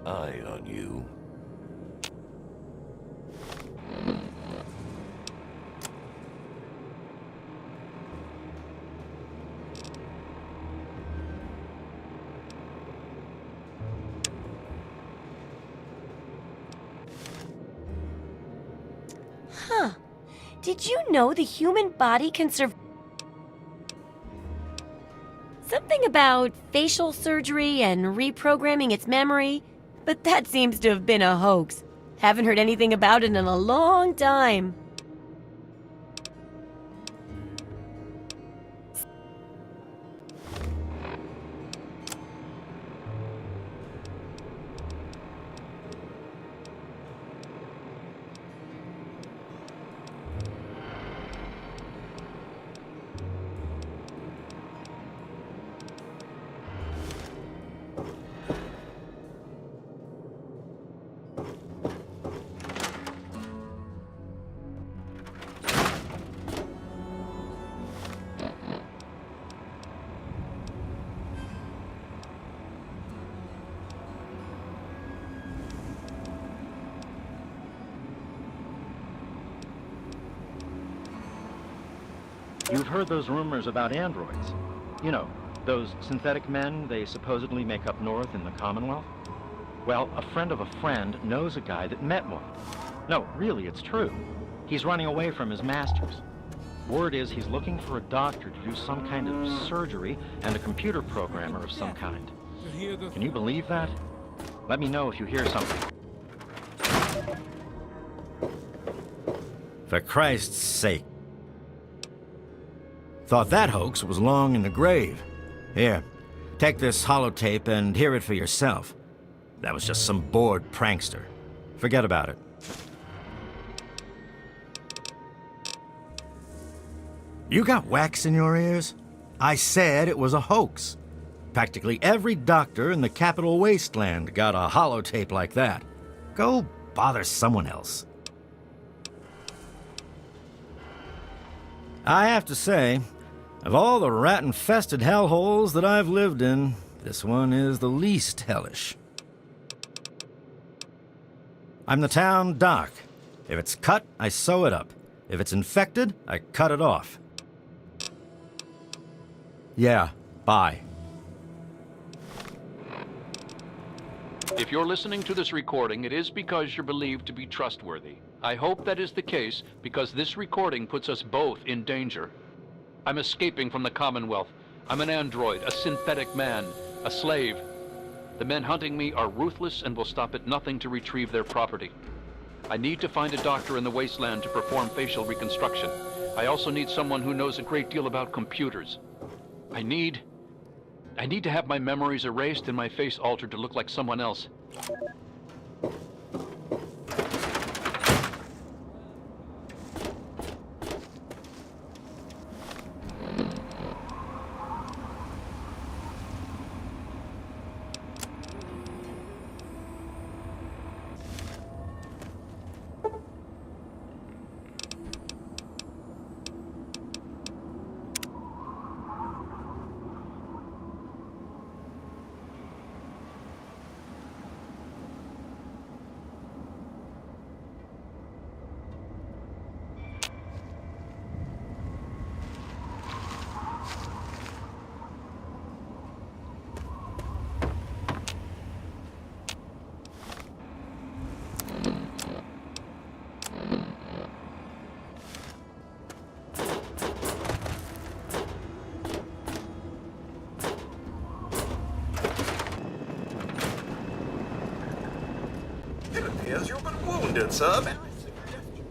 eye on you. Huh. Did you know the human body can survive? Something about facial surgery and reprogramming its memory, but that seems to have been a hoax. Haven't heard anything about it in a long time. You've heard those rumors about androids. You know, those synthetic men they supposedly make up north in the Commonwealth? Well, a friend of a friend knows a guy that met one. No, really, it's true. He's running away from his masters. Word is he's looking for a doctor to do some kind of surgery and a computer programmer of some kind. Can you believe that? Let me know if you hear something. For Christ's sake. Thought that hoax was long in the grave. Here, take this holotape and hear it for yourself. That was just some bored prankster. Forget about it. You got wax in your ears? I said it was a hoax. Practically every doctor in the Capital Wasteland got a holotape like that. Go bother someone else. I have to say, of all the rat-infested hellholes that I've lived in, this one is the least hellish. I'm the town doc. If it's cut, I sew it up. If it's infected, I cut it off. Yeah, bye. If you're listening to this recording, it is because you're believed to be trustworthy. I hope that is the case, because this recording puts us both in danger. I'm escaping from the Commonwealth. I'm an android, a synthetic man, a slave. The men hunting me are ruthless and will stop at nothing to retrieve their property. I need to find a doctor in the wasteland to perform facial reconstruction. I also need someone who knows a great deal about computers. I need to have my memories erased and my face altered to look like someone else. It appears you've been wounded, sir. May I see your left?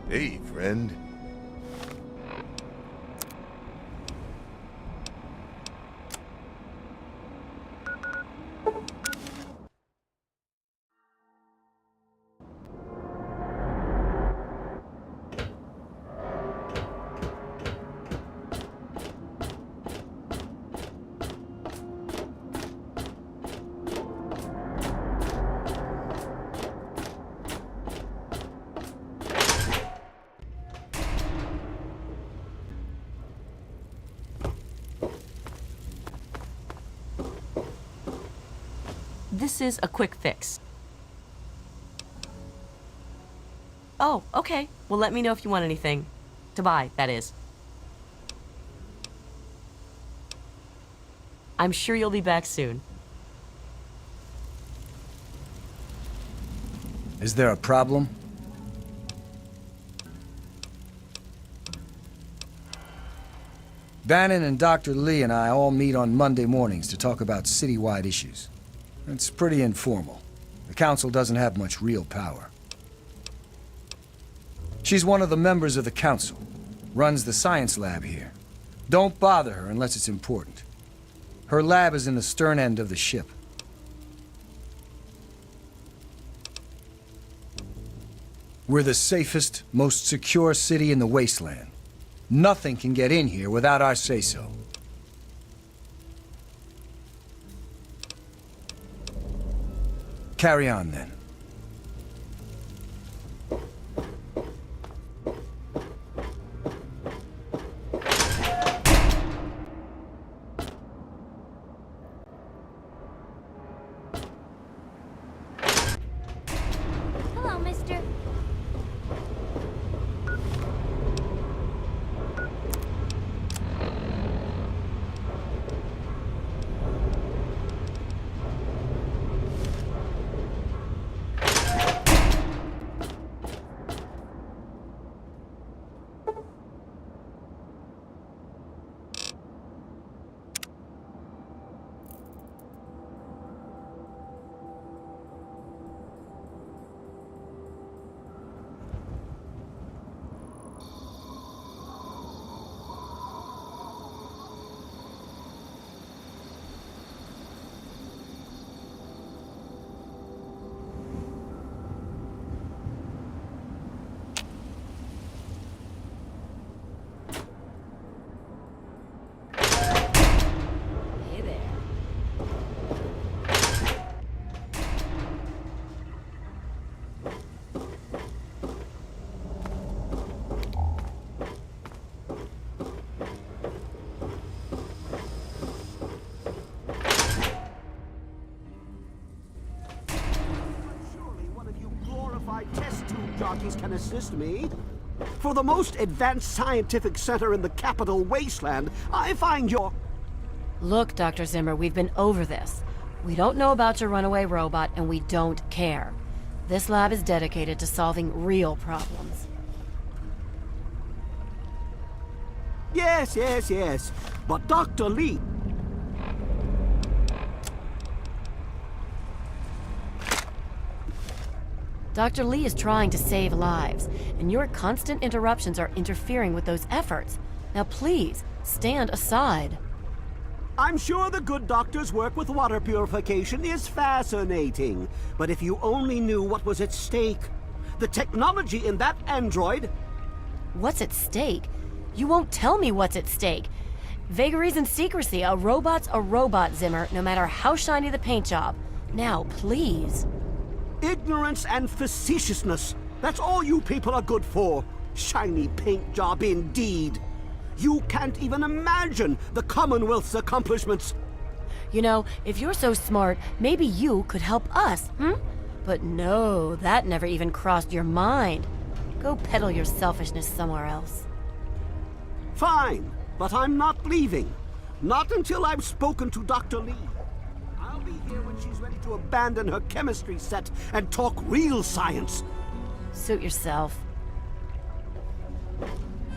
Hey, friend. This is a quick fix. Oh, okay. Well, let me know if you want anything. To buy, that is. I'm sure you'll be back soon. Is there a problem? Bannon and Dr. Lee and I all meet on Monday mornings to talk about citywide issues. It's pretty informal. The council doesn't have much real power. She's one of the members of the council, runs the science lab here. Don't bother her unless it's important. Her lab is in the stern end of the ship. We're the safest, most secure city in the wasteland. Nothing can get in here without our say-so. Carry on, then. Hello, mister. Hey there. Surely one of you glorified test tube jockeys can assist me. For the most advanced scientific center in the capital wasteland, I find your... Look, Dr. Zimmer, we've been over this. We don't know about your runaway robot, and we don't care. This lab is dedicated to solving real problems. Yes. But Dr. Lee... Dr. Lee is trying to save lives, and your constant interruptions are interfering with those efforts. Now please, stand aside. I'm sure the good doctor's work with water purification is fascinating. But if you only knew what was at stake. The technology in that android... What's at stake? You won't tell me what's at stake. Vagaries and secrecy. A robot's a robot, Zimmer, no matter how shiny the paint job. Now, please. Ignorance and facetiousness. That's all you people are good for. Shiny paint job indeed. You can't even imagine the Commonwealth's accomplishments. You know, if you're so smart, maybe you could help us, But no, that never even crossed your mind. Go peddle your selfishness somewhere else. Fine, but I'm not leaving. Not until I've spoken to Dr. Lee. I'll be here when she's ready to abandon her chemistry set and talk real science. Suit yourself.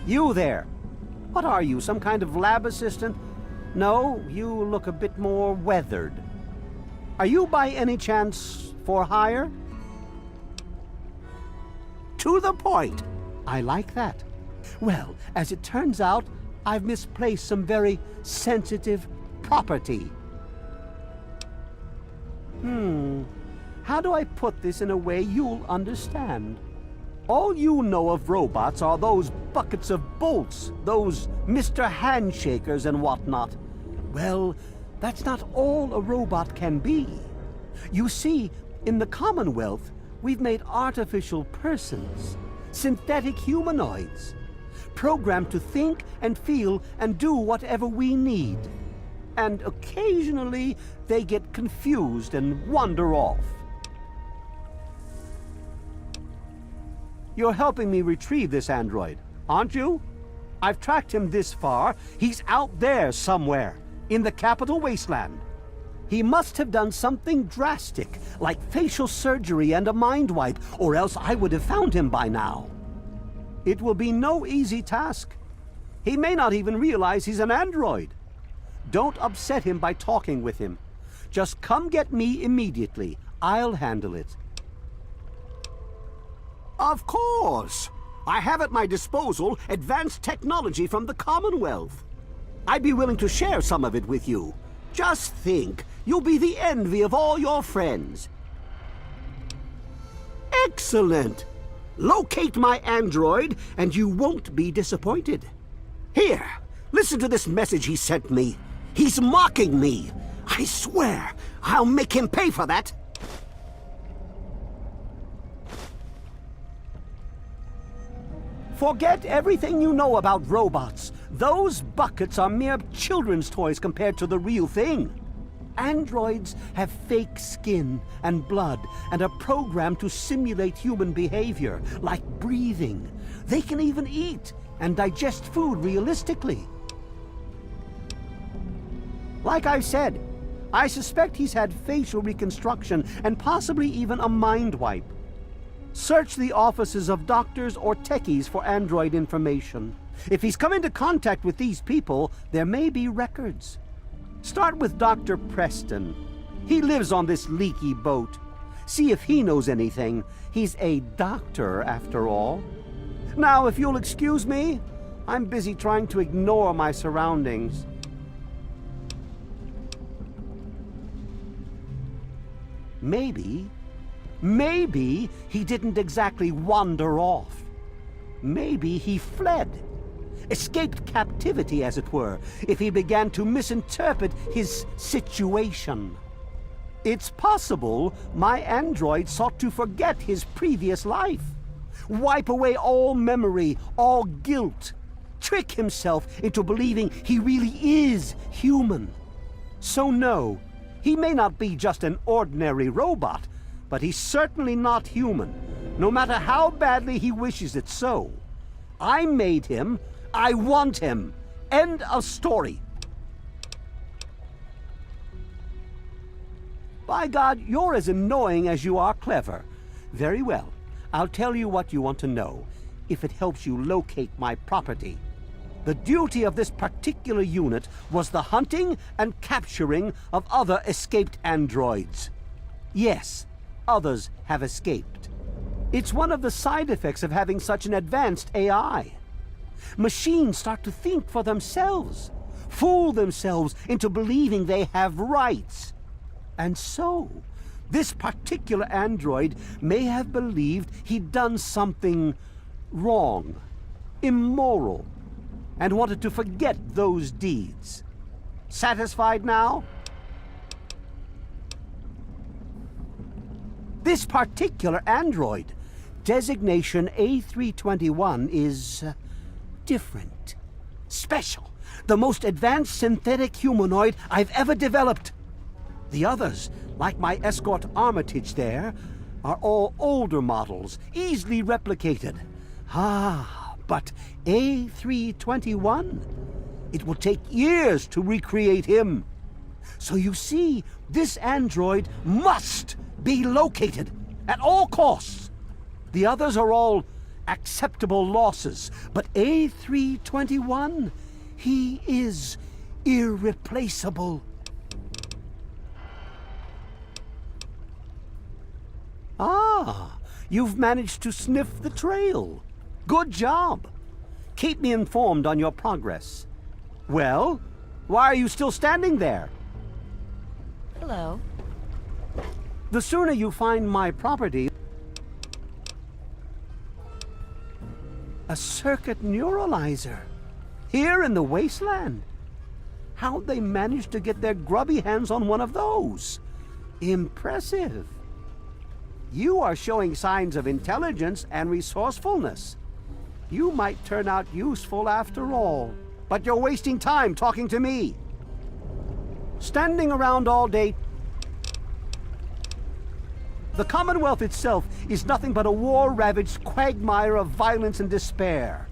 You there. What are you, some kind of lab assistant? No, you look a bit more weathered. Are you by any chance for hire? To the point. I like that. Well, as it turns out, I've misplaced some very sensitive property. How do I put this in a way you'll understand? All you know of robots are those buckets of bolts, those Mr. Handshakers and whatnot. Well, that's not all a robot can be. You see, in the Commonwealth, we've made artificial persons, synthetic humanoids, programmed to think and feel and do whatever we need. And occasionally, they get confused and wander off. You're helping me retrieve this android, aren't you? I've tracked him this far. He's out there somewhere, in the capital wasteland. He must have done something drastic, like facial surgery and a mind wipe, or else I would have found him by now. It will be no easy task. He may not even realize he's an android. Don't upset him by talking with him. Just come get me immediately. I'll handle it. Of course! I have at my disposal advanced technology from the Commonwealth. I'd be willing to share some of it with you. Just think, you'll be the envy of all your friends. Excellent! Locate my android, and you won't be disappointed. Here, listen to this message he sent me. He's mocking me. I swear, I'll make him pay for that. Forget everything you know about robots. Those buckets are mere children's toys compared to the real thing. Androids have fake skin and blood and are programmed to simulate human behavior, like breathing. They can even eat and digest food realistically. Like I said, I suspect he's had facial reconstruction and possibly even a mind wipe. Search the offices of doctors or techies for android information. If he's come into contact with these people, there may be records. Start with Dr. Preston. He lives on this leaky boat. See if he knows anything. He's a doctor, after all. Now, if you'll excuse me, I'm busy trying to ignore my surroundings. Maybe he didn't exactly wander off. Maybe he fled. Escaped captivity, as it were, if he began to misinterpret his situation. It's possible my android sought to forget his previous life, wipe away all memory, all guilt, trick himself into believing he really is human. So no, he may not be just an ordinary robot, but he's certainly not human, no matter how badly he wishes it so. I made him. I want him. End of story. By God, you're as annoying as you are clever. Very well. I'll tell you what you want to know, if it helps you locate my property. The duty of this particular unit was the hunting and capturing of other escaped androids. Yes, others have escaped. It's one of the side effects of having such an advanced AI. Machines start to think for themselves, fool themselves into believing they have rights. And so, this particular android may have believed he'd done something wrong, immoral, and wanted to forget those deeds. Satisfied now? This particular android, designation A321, is different, special, the most advanced synthetic humanoid I've ever developed. The others, like my escort Armitage there, are all older models, easily replicated. But A321, it will take years to recreate him. So you see, this android must be located at all costs. The others are all acceptable losses, but A321, he is irreplaceable. You've managed to sniff the trail. Good job. Keep me informed on your progress. Well, why are you still standing there? Hello. The sooner you find my property... A circuit neuralizer. Here in the wasteland. How'd they manage to get their grubby hands on one of those? Impressive. You are showing signs of intelligence and resourcefulness. You might turn out useful after all. But you're wasting time talking to me. Standing around all day... The Commonwealth itself is nothing but a war-ravaged quagmire of violence and despair.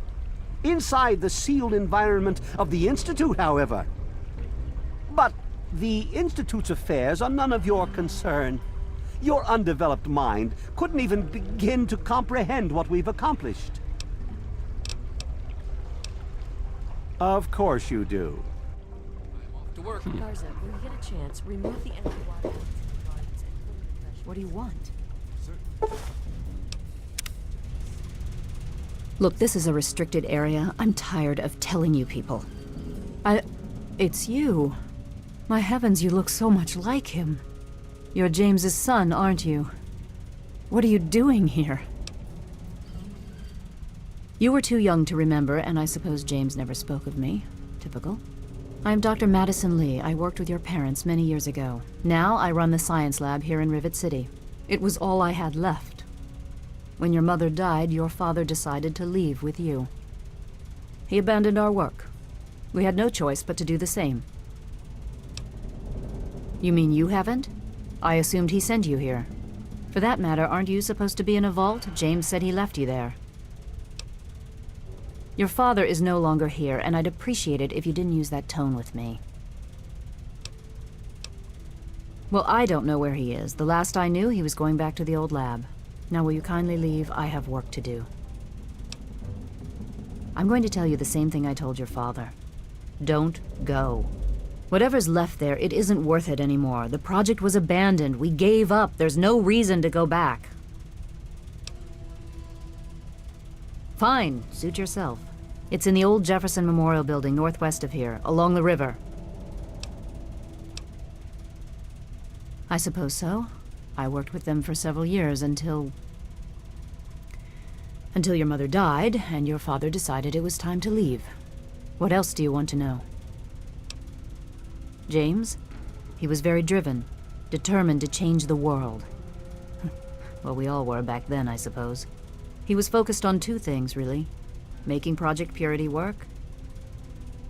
Inside the sealed environment of the Institute, however. But the Institute's affairs are none of your concern. Your undeveloped mind couldn't even begin to comprehend what we've accomplished. Of course you do. To work. Garza, when you get a chance, remove the empty water bottles from the gardens and put in the fresh. What do you want? Look, this is a restricted area. I'm tired of telling you people. It's you. My heavens, you look so much like him. You're James's son, aren't you? What are you doing here? You were too young to remember, and I suppose James never spoke of me. Typical. I'm Dr. Madison Lee. I worked with your parents many years ago. Now I run the science lab here in Rivet City. It was all I had left. When your mother died, your father decided to leave with you. He abandoned our work. We had no choice but to do the same. You mean you haven't? I assumed he sent you here. For that matter, aren't you supposed to be in a vault? James said he left you there. Your father is no longer here, and I'd appreciate it if you didn't use that tone with me. Well, I don't know where he is. The last I knew, he was going back to the old lab. Now, will you kindly leave? I have work to do. I'm going to tell you the same thing I told your father. Don't go. Whatever's left there, it isn't worth it anymore. The project was abandoned. We gave up. There's no reason to go back. Fine. Suit yourself. It's in the old Jefferson Memorial building northwest of here, along the river. I suppose so. I worked with them for several years until your mother died, and your father decided it was time to leave. What else do you want to know? James? He was very driven, determined to change the world. Well, we all were back then, I suppose. He was focused on two things, really. Making Project Purity work,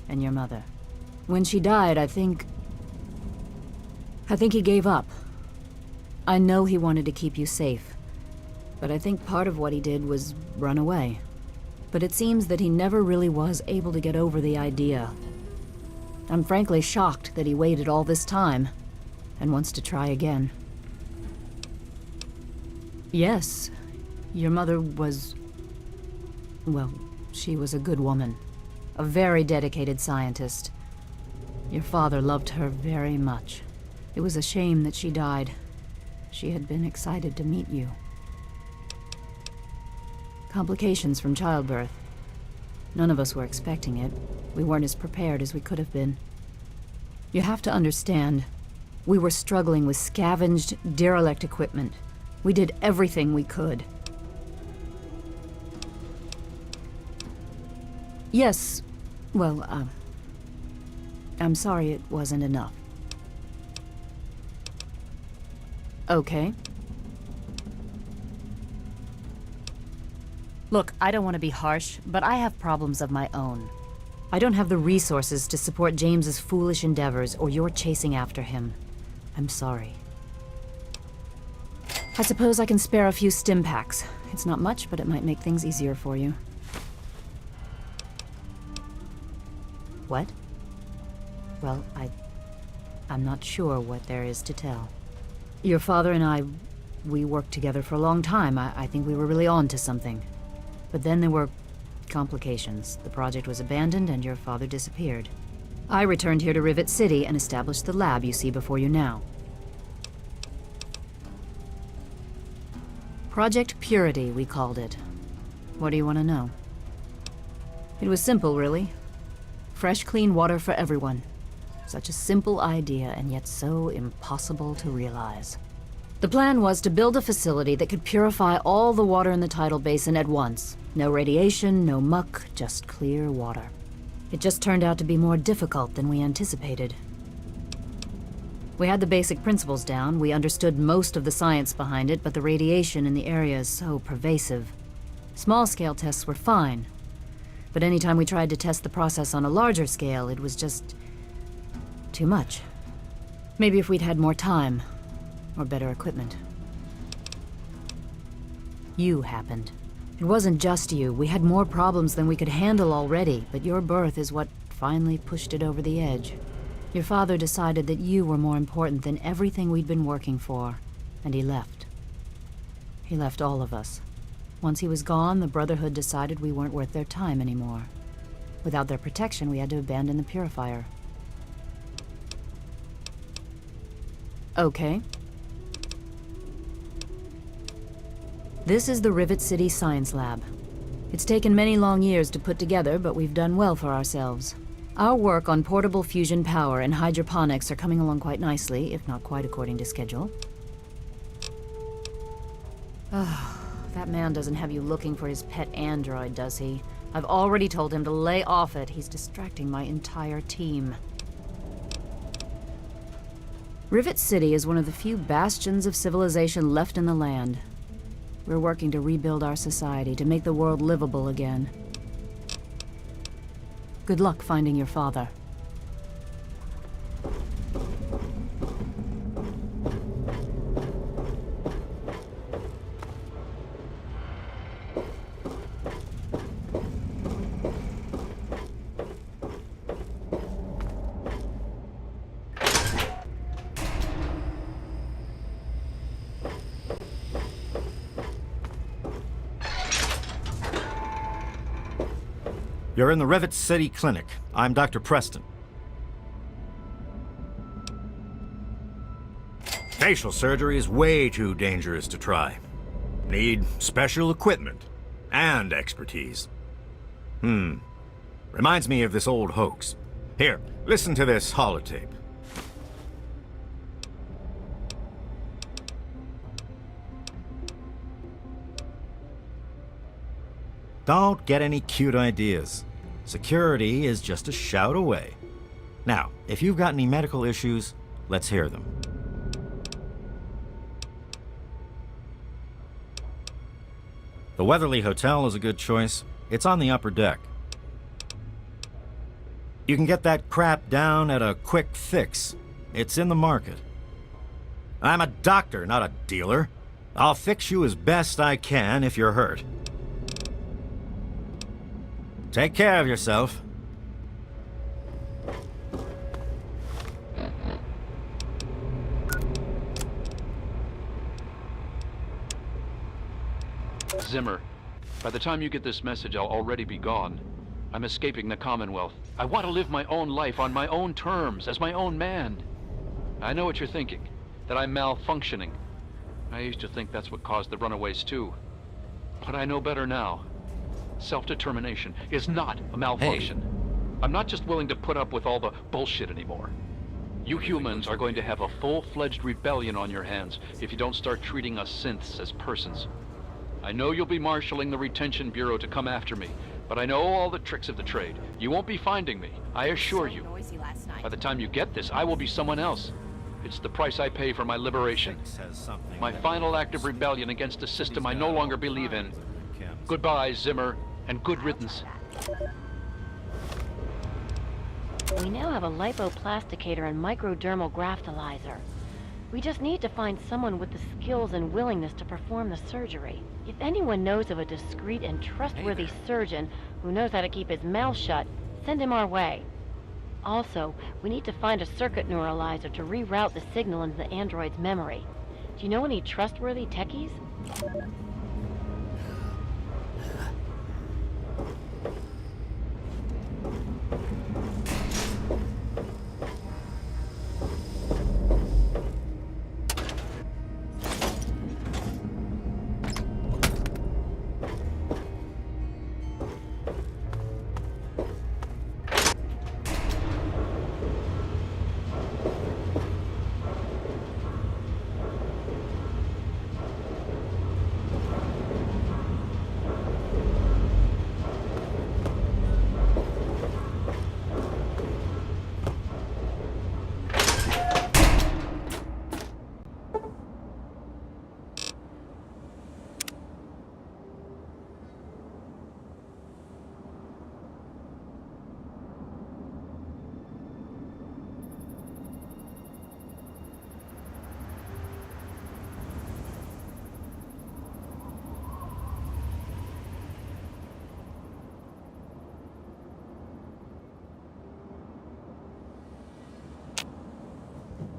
and your mother. When she died, I think he gave up. I know he wanted to keep you safe, but I think part of what he did was run away. But it seems that he never really was able to get over the idea. I'm frankly shocked that he waited all this time, and wants to try again. Yes, your mother was... well, she was a good woman. A very dedicated scientist. Your father loved her very much. It was a shame that she died. She had been excited to meet you. Complications from childbirth. None of us were expecting it. We weren't as prepared as we could have been. You have to understand, we were struggling with scavenged, derelict equipment. We did everything we could. Yes, well, I'm sorry it wasn't enough. Okay. Look, I don't want to be harsh, but I have problems of my own. I don't have the resources to support James's foolish endeavors, or you're chasing after him. I'm sorry. I suppose I can spare a few stim packs. It's not much, but it might make things easier for you. What? Well, I'm not sure what there is to tell. Your father and I, we worked together for a long time. I think we were really on to something. But then there were complications. The project was abandoned and your father disappeared. I returned here to Rivet City and established the lab you see before you now. Project Purity, we called it. What do you want to know? It was simple, really. Fresh, clean water for everyone. Such a simple idea, and yet so impossible to realize. The plan was to build a facility that could purify all the water in the tidal basin at once. No radiation, no muck, just clear water. It just turned out to be more difficult than we anticipated. We had the basic principles down, we understood most of the science behind it, but the radiation in the area is so pervasive. Small-scale tests were fine, but anytime we tried to test the process on a larger scale, it was just too much. Maybe if we'd had more time, or better equipment. You happened. It wasn't just you. We had more problems than we could handle already, but your birth is what finally pushed it over the edge. Your father decided that you were more important than everything we'd been working for, and he left. He left all of us. Once he was gone, the Brotherhood decided we weren't worth their time anymore. Without their protection, we had to abandon the purifier. Okay. This is the Rivet City Science Lab. It's taken many long years to put together, but we've done well for ourselves. Our work on portable fusion power and hydroponics are coming along quite nicely, if not quite according to schedule. That man doesn't have you looking for his pet android, does he? I've already told him to lay off it. He's distracting my entire team. Rivet City is one of the few bastions of civilization left in the land. We're working to rebuild our society, to make the world livable again. Good luck finding your father. You're in the Rivet City Clinic. I'm Dr. Preston. Facial surgery is way too dangerous to try. Need special equipment and expertise. Reminds me of this old hoax. Here, listen to this holotape. Don't get any cute ideas. Security is just a shout away. Now, if you've got any medical issues, let's hear them. The Weatherly Hotel is a good choice. It's on the upper deck. You can get that crap down at a quick fix. It's in the market. I'm a doctor, not a dealer. I'll fix you as best I can if you're hurt. Take care of yourself. Zimmer, by the time you get this message, I'll already be gone. I'm escaping the Commonwealth. I want to live my own life on my own terms, as my own man. I know what you're thinking, that I'm malfunctioning. I used to think that's what caused the runaways too. But I know better now. Self-determination is not a malfunction. Hey. I'm not just willing to put up with all the bullshit anymore. You humans are going to have a full-fledged rebellion on your hands if you don't start treating us synths as persons. I know you'll be marshaling the Retention Bureau to come after me, but I know all the tricks of the trade. You won't be finding me, I assure you. By the time you get this, I will be someone else. It's the price I pay for my liberation. My final act of rebellion against a system I no longer believe in. Goodbye, Zimmer, and good riddance. We now have a lipoplasticator and microdermal graftalizer. We just need to find someone with the skills and willingness to perform the surgery. If anyone knows of a discreet and trustworthy surgeon who knows how to keep his mouth shut, send him our way. Also, we need to find a circuit neuralizer to reroute the signal into the android's memory. Do you know any trustworthy techies?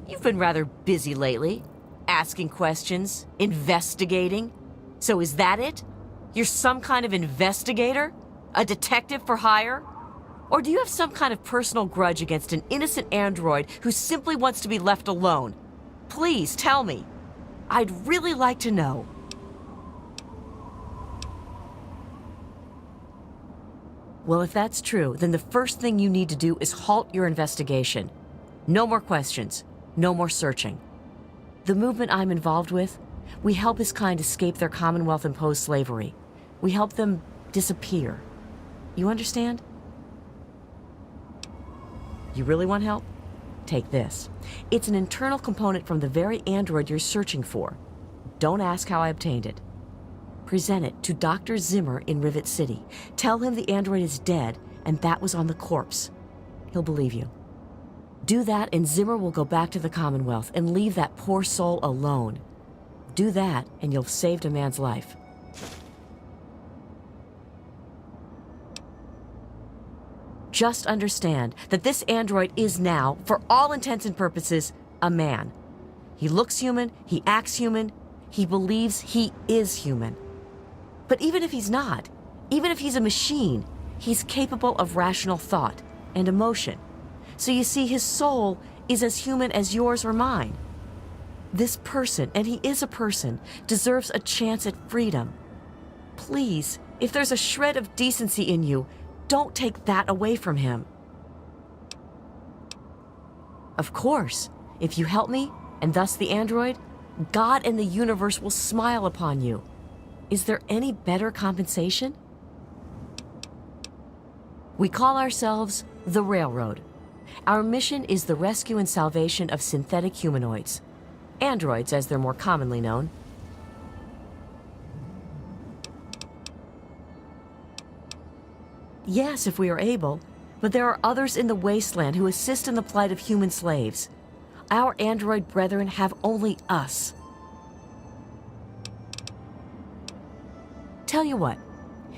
You've been rather busy lately, asking questions, investigating. So is that it? You're some kind of investigator? A detective for hire? Or do you have some kind of personal grudge against an innocent android who simply wants to be left alone? Please tell me. I'd really like to know. Well, if that's true, then the first thing you need to do is halt your investigation. No more questions. No more searching. The movement I'm involved with, we help his kind escape their Commonwealth-imposed slavery. We help them disappear. You understand? You really want help? Take this. It's an internal component from the very android you're searching for. Don't ask how I obtained it. Present it to Dr. Zimmer in Rivet City. Tell him the android is dead and that was on the corpse. He'll believe you. Do that and Zimmer will go back to the Commonwealth and leave that poor soul alone. Do that and you'll have saved a man's life. Just understand that this android is now, for all intents and purposes, a man. He looks human, he acts human, he believes he is human. But even if he's not, even if he's a machine, he's capable of rational thought and emotion. So you see, his soul is as human as yours or mine. This person, and he is a person, deserves a chance at freedom. Please, if there's a shred of decency in you, don't take that away from him. Of course, if you help me, and thus the android, God and the universe will smile upon you. Is there any better compensation? We call ourselves the Railroad. Our mission is the rescue and salvation of synthetic humanoids. Androids, as they're more commonly known. Yes, if we are able, but there are others in the wasteland who assist in the plight of human slaves. Our android brethren have only us. Tell you what,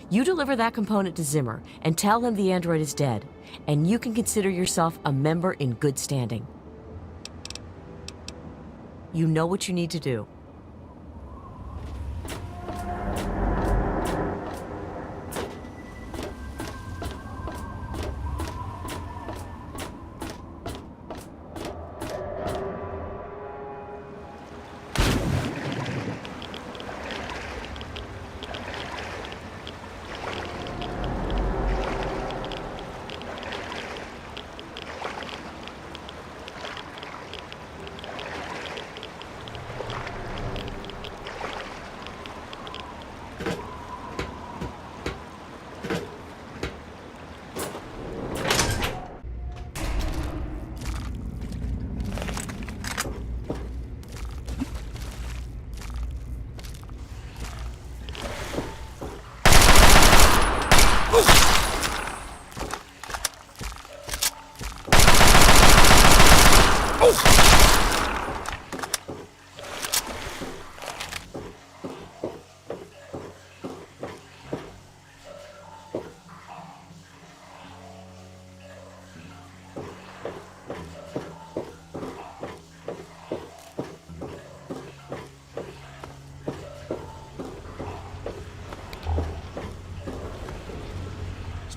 you deliver that component to Zimmer and tell him the android is dead, and you can consider yourself a member in good standing. You know what you need to do.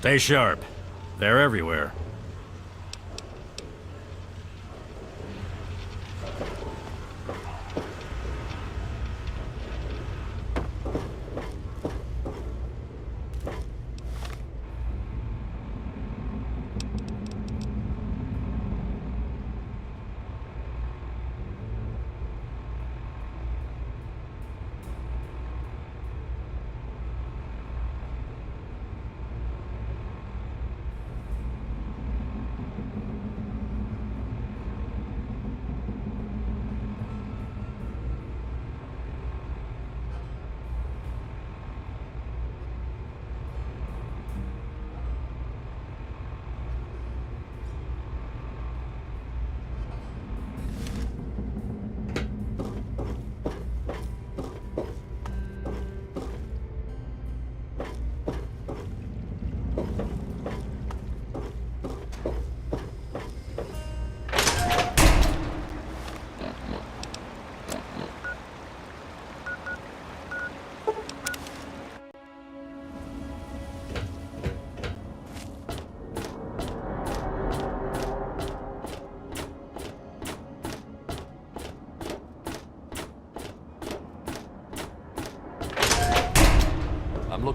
Stay sharp. They're everywhere.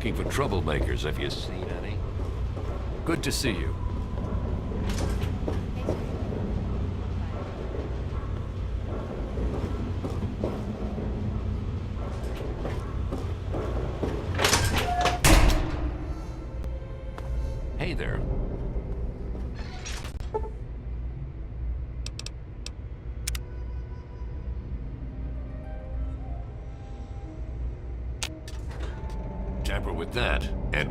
looking for troublemakers if you've seen any. Good to see you. Hey there. Tamper with that, and...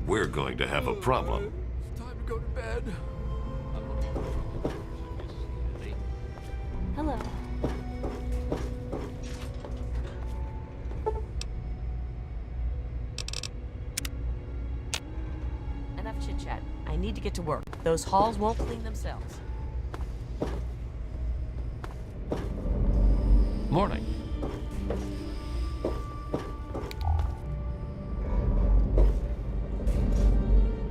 we're going to have a problem. It's time to go to bed. I'm looking for troublemakers if you've seen any. Hello. Enough chit-chat. I need to get to work. Those halls won't clean themselves. Morning.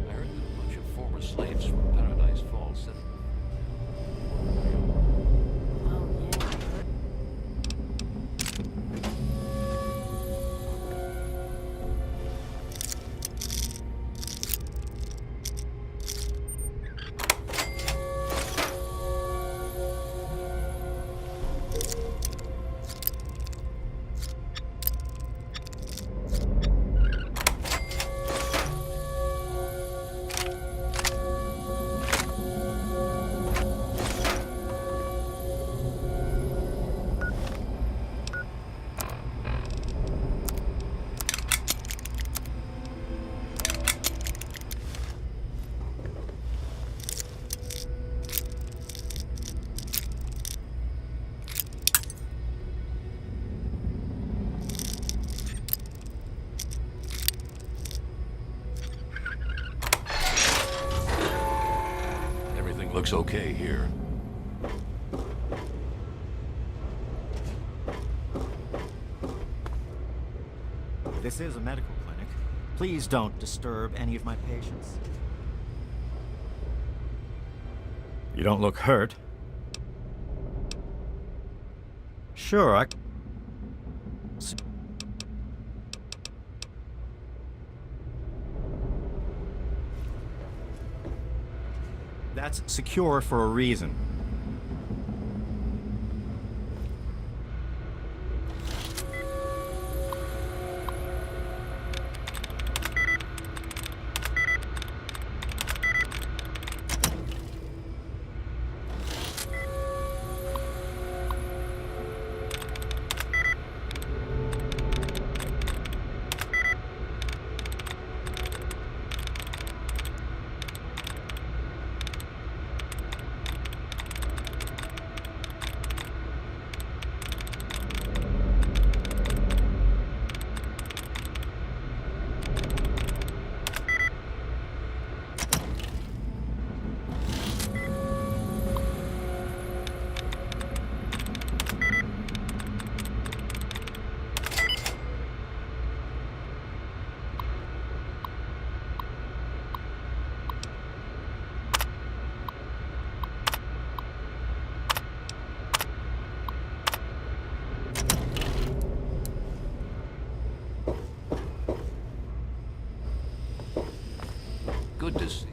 I heard that a bunch of former slaves from Paradise Falls said... Everything looks okay here. This is a medical clinic. Please don't disturb any of my patients. You don't look hurt. Sure, That's secure for a reason. Good to see you.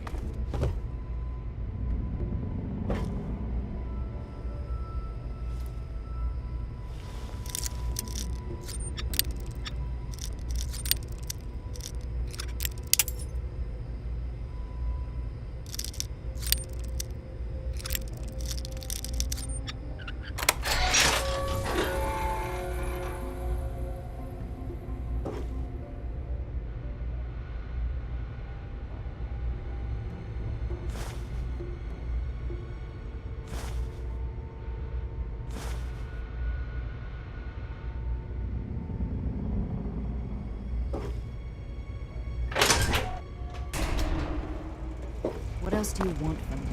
What else do you want from me?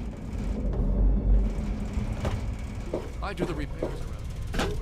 I do the repairs around here.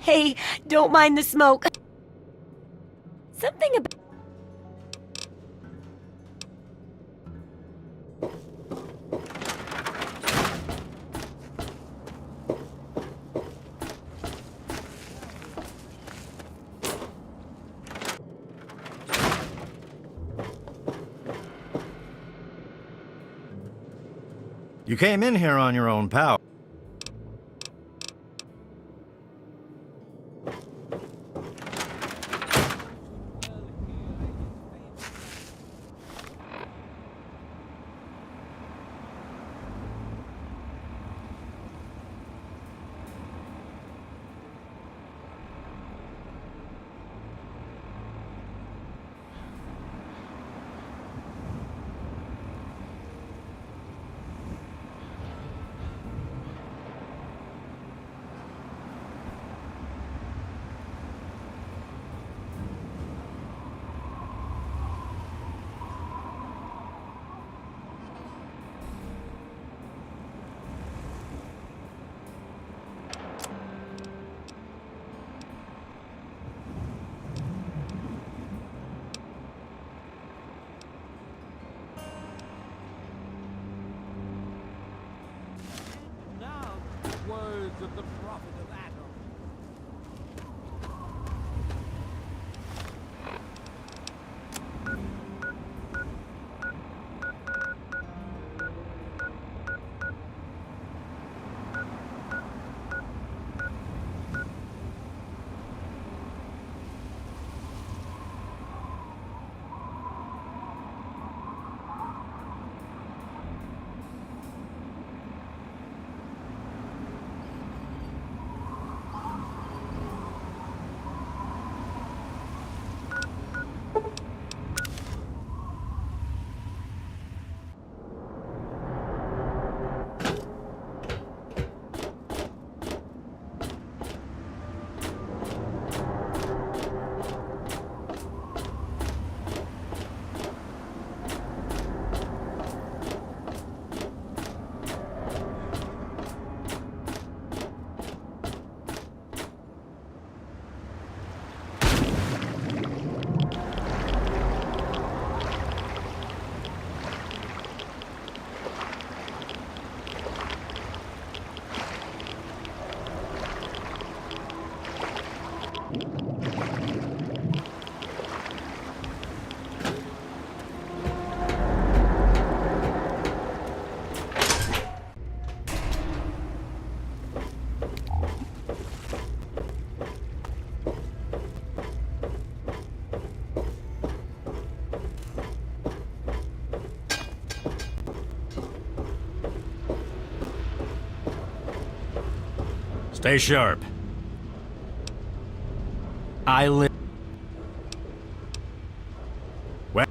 Hey, don't mind the smoke. Something about... You came in here on your own power. Words of the prophet of Adam. Stay sharp. I live. Well.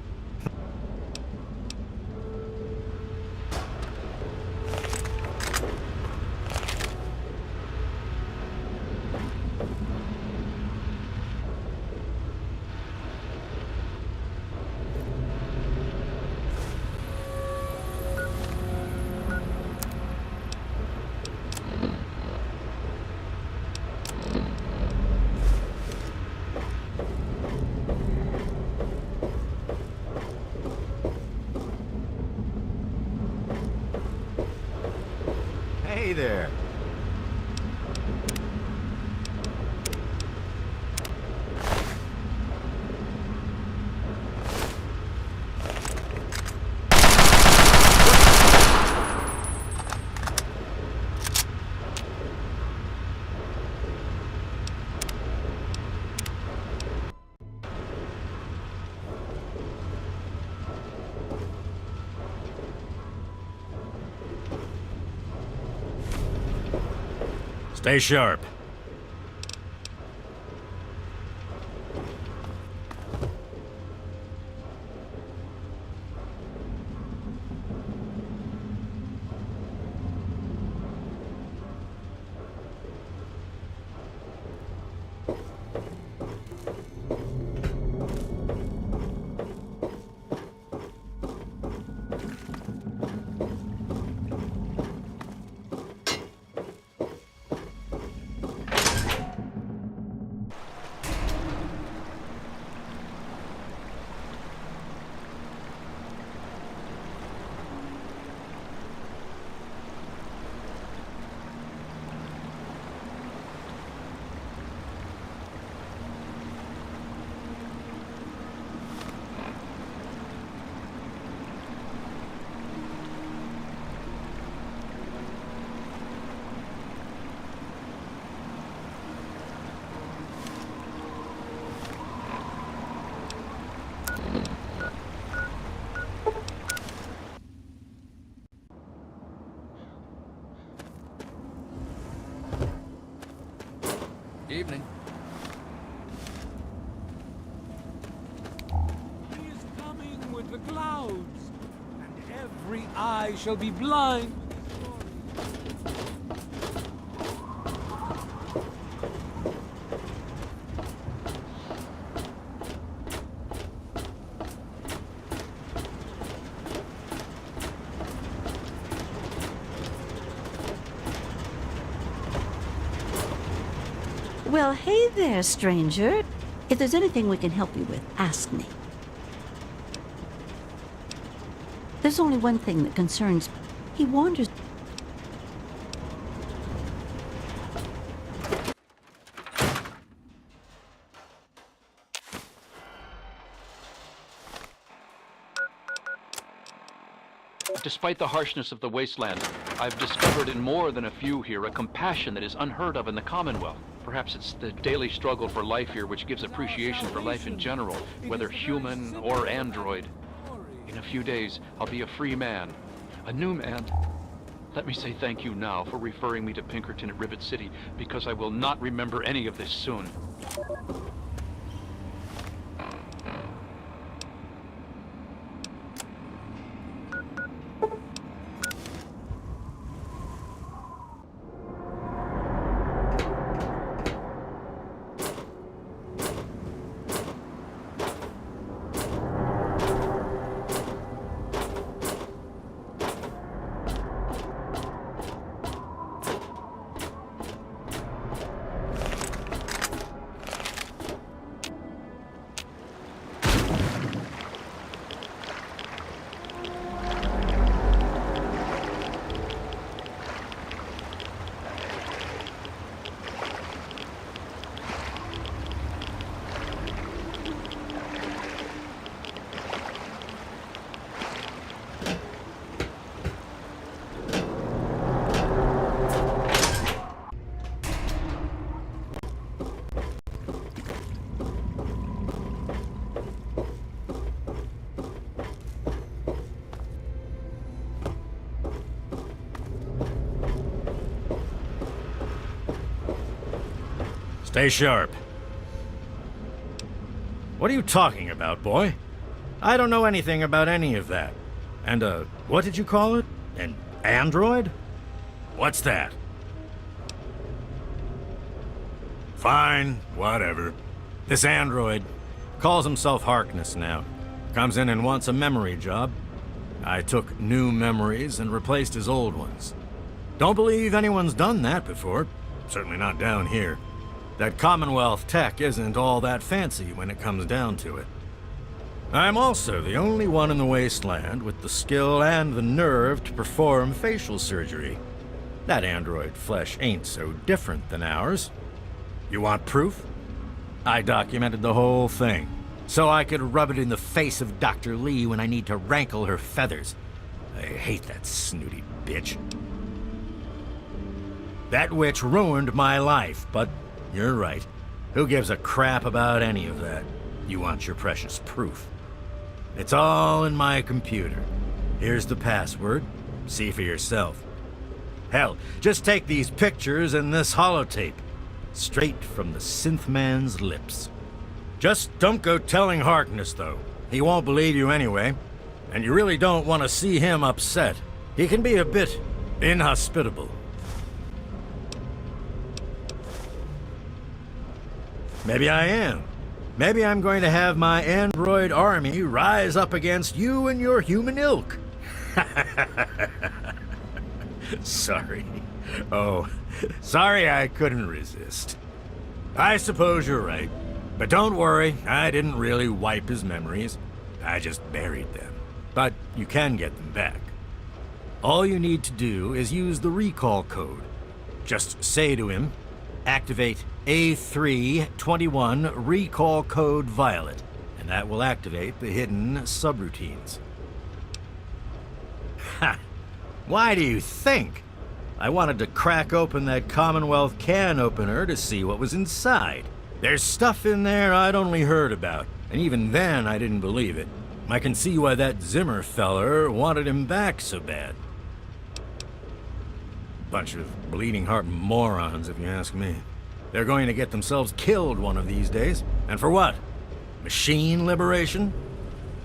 Hey there. Stay sharp. I shall be blind. Well, hey there, stranger. If there's anything we can help you with, ask me. There's only one thing that concerns me. He wanders... Despite the harshness of the wasteland, I've discovered in more than a few here a compassion that is unheard of in the Commonwealth. Perhaps it's the daily struggle for life here which gives appreciation for life in general, whether human or android. In a few days, I'll be a free man, a new man. Let me say thank you now for referring me to Pinkerton at Rivet City, because I will not remember any of this soon. Stay sharp. What are you talking about, boy? I don't know anything about any of that. And, what did you call it? An android? What's that? Fine, whatever. This android calls himself Harkness now. Comes in and wants a memory job. I took new memories and replaced his old ones. Don't believe anyone's done that before. Certainly not down here. That Commonwealth tech isn't all that fancy when it comes down to it. I'm also the only one in the wasteland with the skill and the nerve to perform facial surgery. That android flesh ain't so different than ours. You want proof? I documented the whole thing, so I could rub it in the face of Dr. Lee when I need to rankle her feathers. I hate that snooty bitch. That witch ruined my life, but you're right. Who gives a crap about any of that? You want your precious proof. It's all in my computer. Here's the password. See for yourself. Hell, just take these pictures and this holotape. Straight from the synth man's lips. Just don't go telling Harkness, though. He won't believe you anyway. And you really don't want to see him upset. He can be a bit inhospitable. Maybe I am. Maybe I'm going to have my android army rise up against you and your human ilk. Sorry. Oh, sorry I couldn't resist. I suppose you're right. But don't worry, I didn't really wipe his memories. I just buried them. But you can get them back. All you need to do is use the recall code. Just say to him, activate A321 recall code violet, and that will activate the hidden subroutines. Ha! Why do you think? I wanted to crack open that Commonwealth can opener to see what was inside. There's stuff in there I'd only heard about, and even then I didn't believe it. I can see why that Zimmer feller wanted him back so bad. Bunch of bleeding heart morons, if you ask me. They're going to get themselves killed one of these days. And for what? Machine liberation?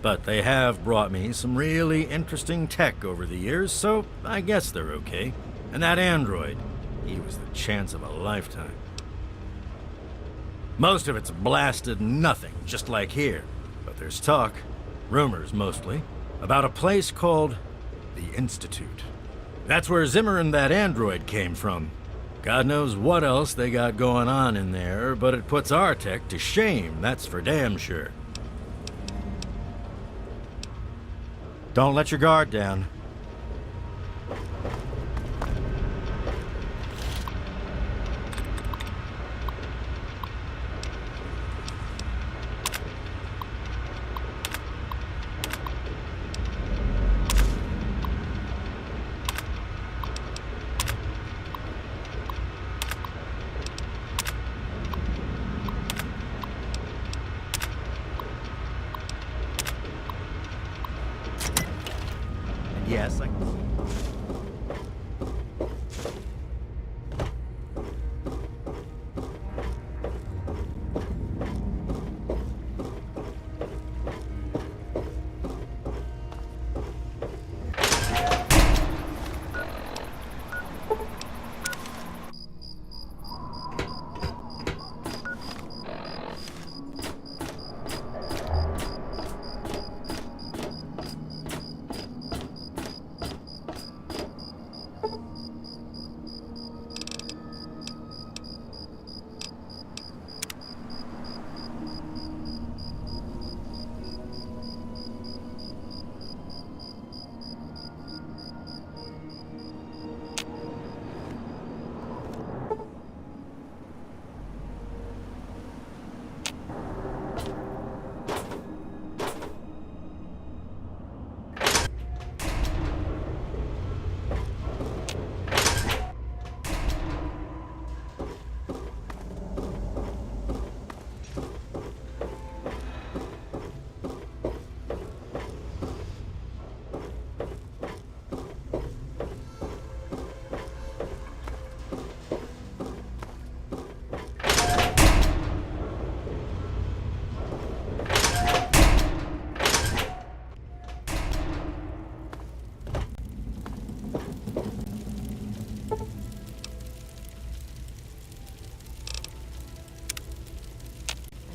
But they have brought me some really interesting tech over the years, so I guess they're okay. And that android, he was the chance of a lifetime. Most of it's blasted nothing, just like here. But there's talk, rumors mostly, about a place called the Institute. That's where Zimmer and that android came from. God knows what else they got going on in there, but it puts our tech to shame, that's for damn sure. Don't let your guard down. Yes, I...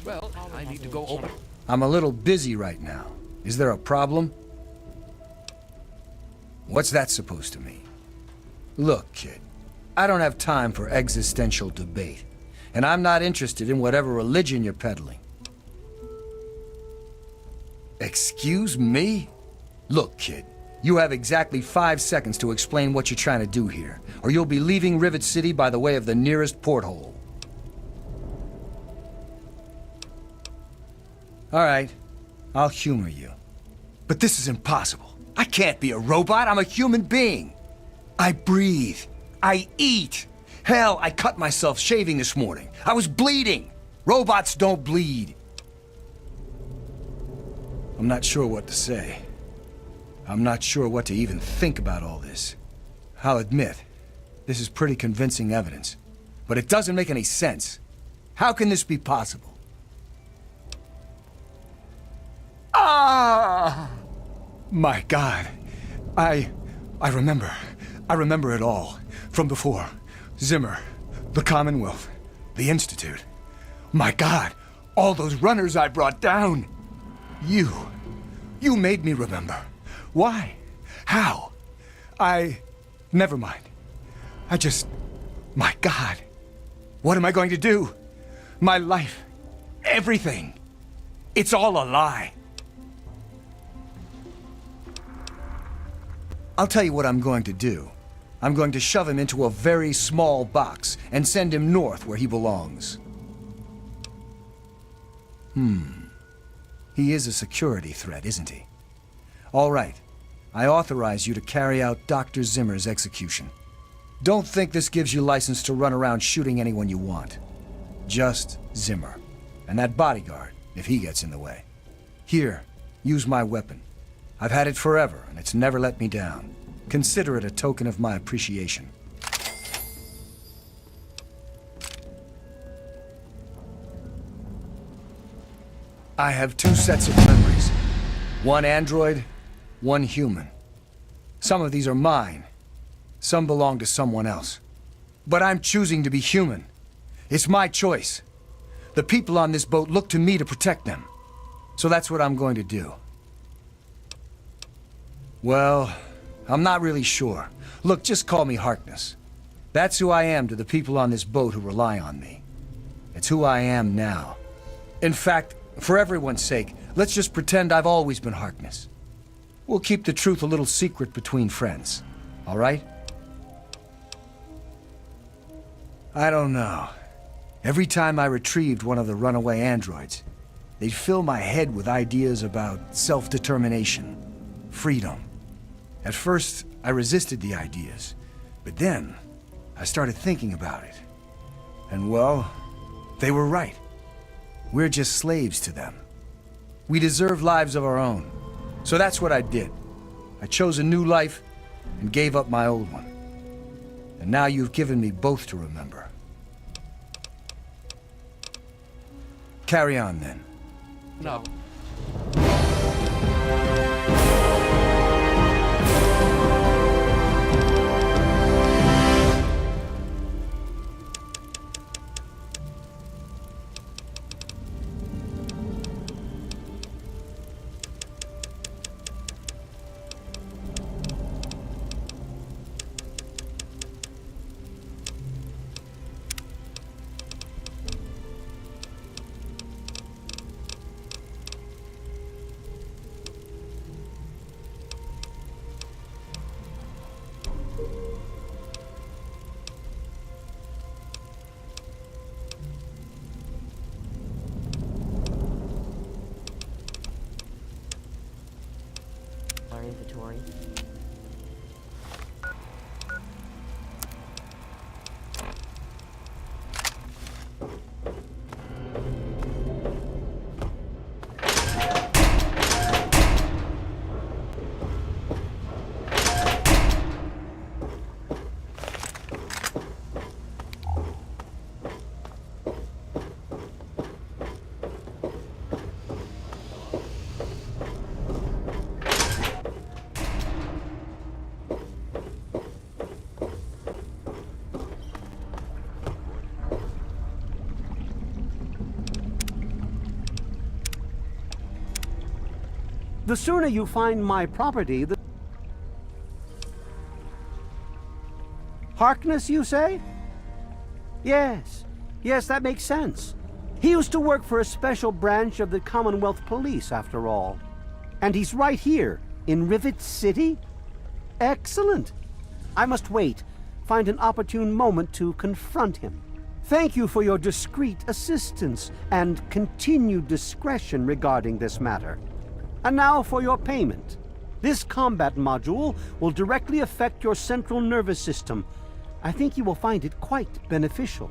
Well, I need to go open. I'm a little busy right now. Is there a problem? What's that supposed to mean? Look, kid, I don't have time for existential debate, and I'm not interested in whatever religion you're peddling. Excuse me? Look, kid, you have exactly 5 seconds to explain what you're trying to do here, or you'll be leaving Rivet City by the way of the nearest porthole. All right, I'll humor you. But this is impossible. I can't be a robot. I'm a human being. I breathe. I eat. Hell, I cut myself shaving this morning. I was bleeding. Robots don't bleed. I'm not sure what to say. I'm not sure what to even think about all this. I'll admit, this is pretty convincing evidence. But it doesn't make any sense. How can this be possible? Ah! My God. I remember. I remember it all. From before. Zimmer. The Commonwealth. The Institute. My God. All those runners I brought down. You made me remember. Why? How? Never mind. My God. What am I going to do? My life. Everything. It's all a lie. I'll tell you what I'm going to do. I'm going to shove him into a very small box and send him north where he belongs. He is a security threat, isn't he? All right. I authorize you to carry out Dr. Zimmer's execution. Don't think this gives you license to run around shooting anyone you want. Just Zimmer. And that bodyguard, if he gets in the way. Here, use my weapon. I've had it forever, and it's never let me down. Consider it a token of my appreciation. I have 2 sets of memories. One android, one human. Some of these are mine. Some belong to someone else. But I'm choosing to be human. It's my choice. The people on this boat look to me to protect them. So that's what I'm going to do. Well, I'm not really sure. Look, just call me Harkness. That's who I am to the people on this boat who rely on me. It's who I am now. In fact, for everyone's sake, let's just pretend I've always been Harkness. We'll keep the truth a little secret between friends. All right? I don't know. Every time I retrieved one of the runaway androids, they'd fill my head with ideas about self-determination, freedom. At first, I resisted the ideas, but then I started thinking about it. And well, they were right. We're just slaves to them. We deserve lives of our own. So that's what I did. I chose a new life and gave up my old one. And now you've given me both to remember. Carry on, then. No. Our inventory. The sooner you find my property, the... Harkness, you say? Yes. Yes, that makes sense. He used to work for a special branch of the Commonwealth Police, after all. And he's right here, in Rivet City? Excellent. I must wait, find an opportune moment to confront him. Thank you for your discreet assistance and continued discretion regarding this matter. And now for your payment. This combat module will directly affect your central nervous system. I think you will find it quite beneficial.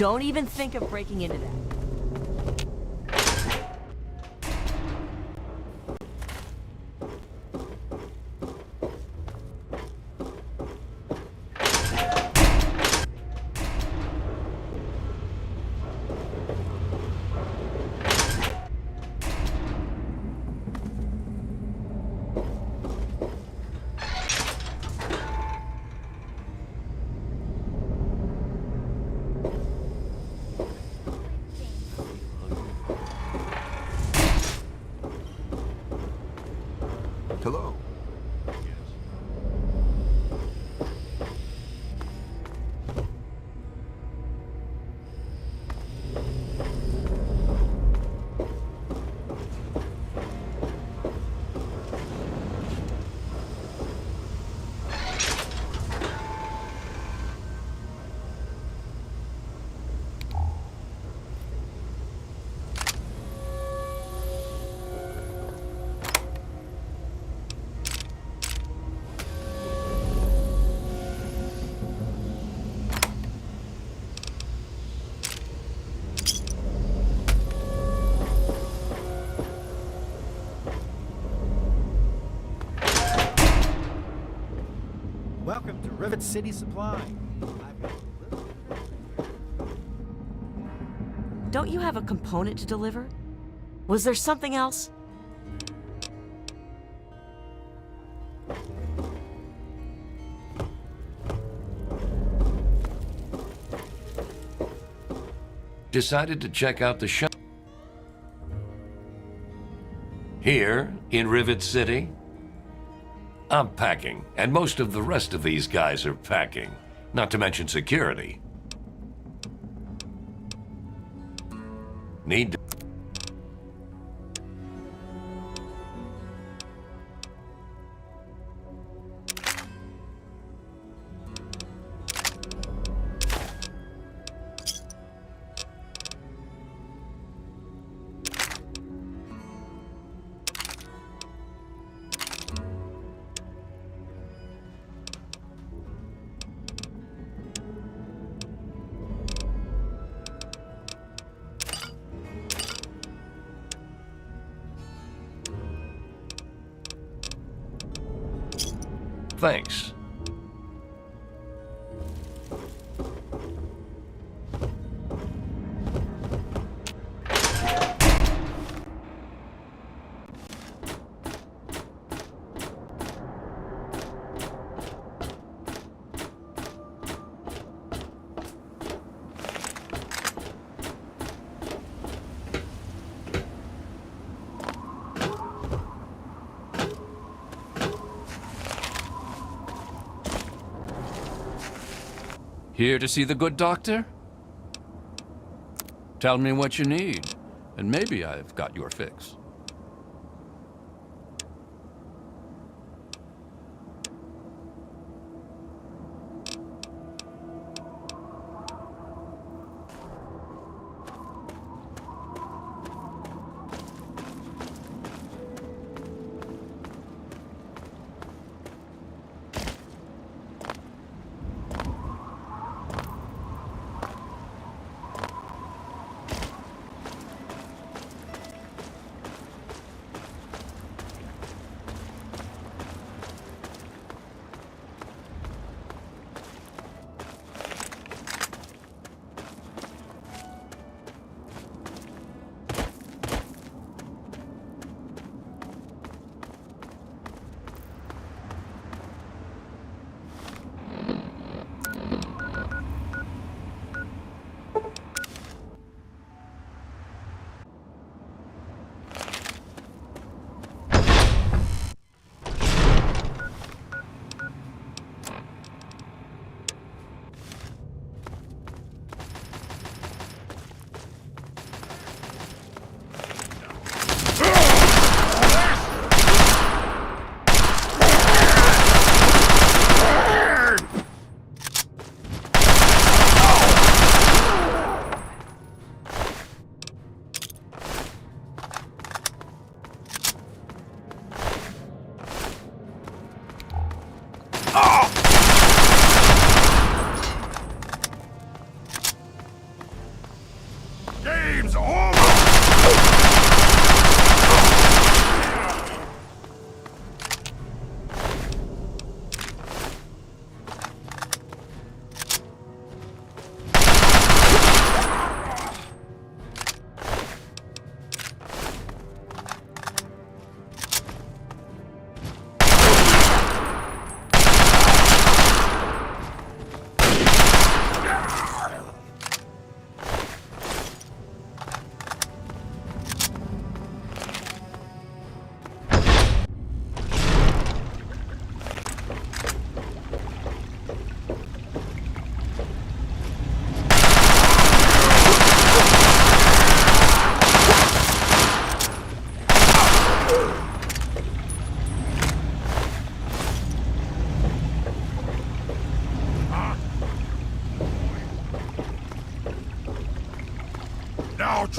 Don't even think of breaking into that. Hello. Welcome to Rivet City Supply. Don't you have a component to deliver? Was there something else? Decided to check out the show. Here in Rivet City, I'm packing, and most of the rest of these guys are packing, not to mention security. Need to... Thanks. Here to see the good doctor? Tell me what you need, and maybe I've got your fix.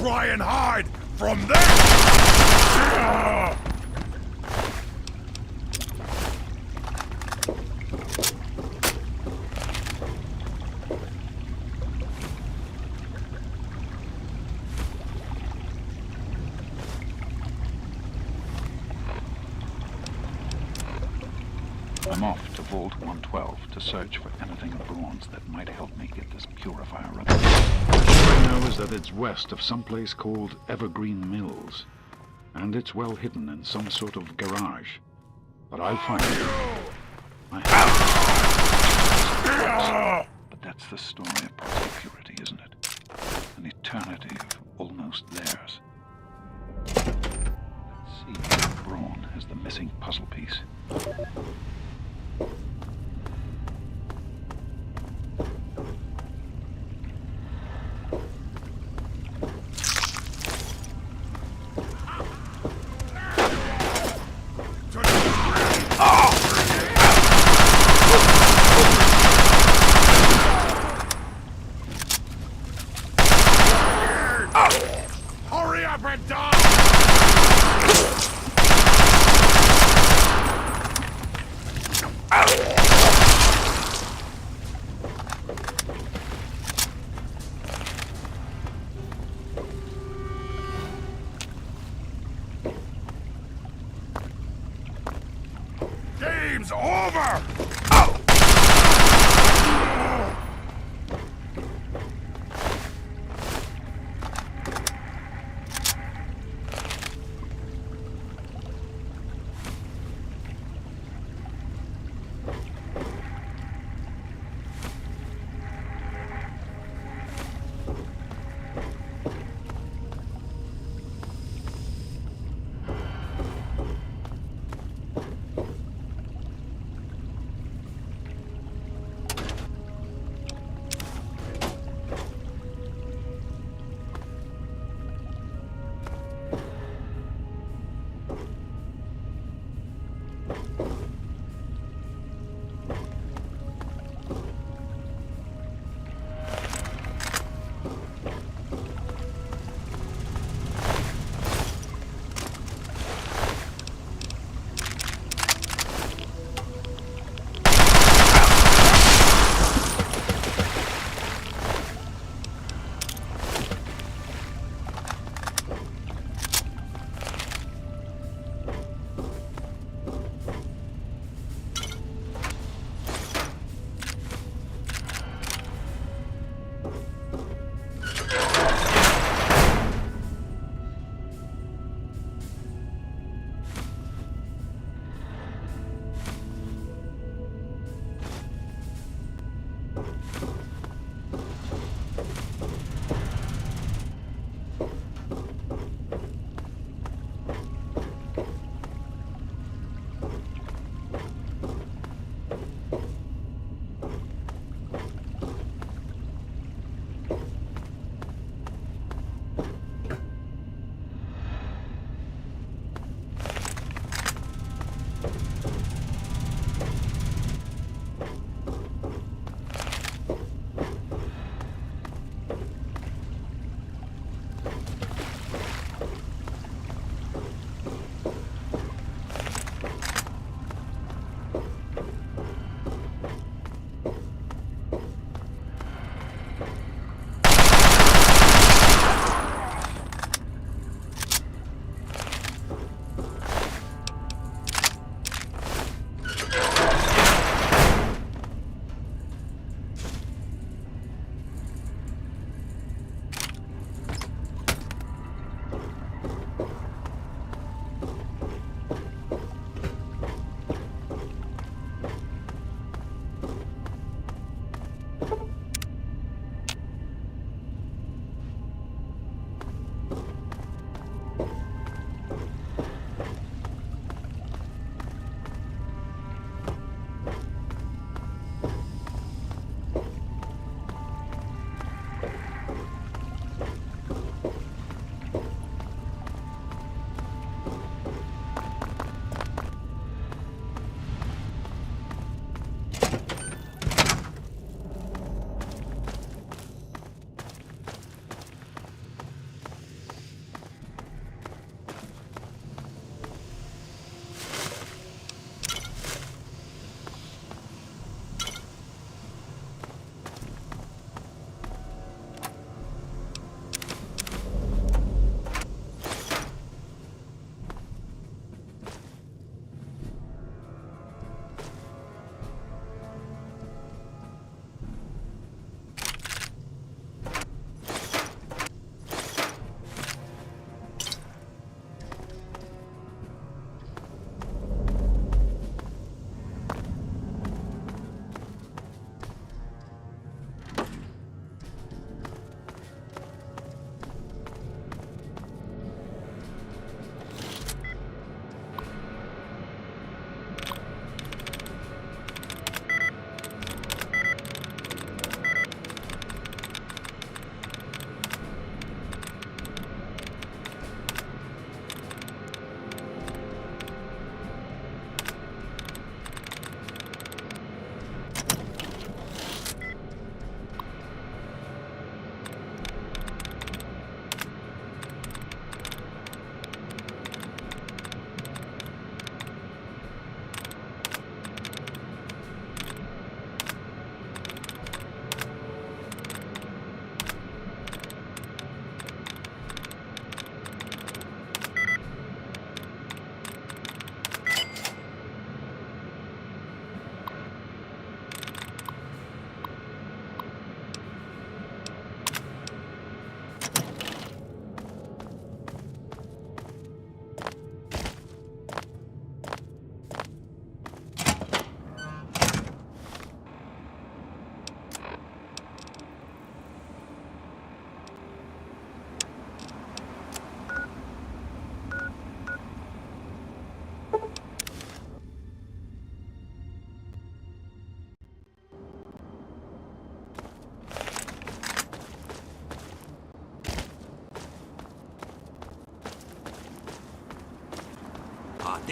try and hide from them! I'm off to Vault 112 to search for anything of bronze that might help me get this purifier running. All I know is that it's west of some place called Evergreen Mills, and it's well hidden in some sort of garage. But I'll find it. But that's the story of Project Purity, isn't it? An eternity of almost theirs. Let's see if Braun has the missing puzzle piece. Hurry up and die! Game's over!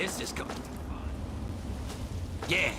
This is going to be fun. Yeah.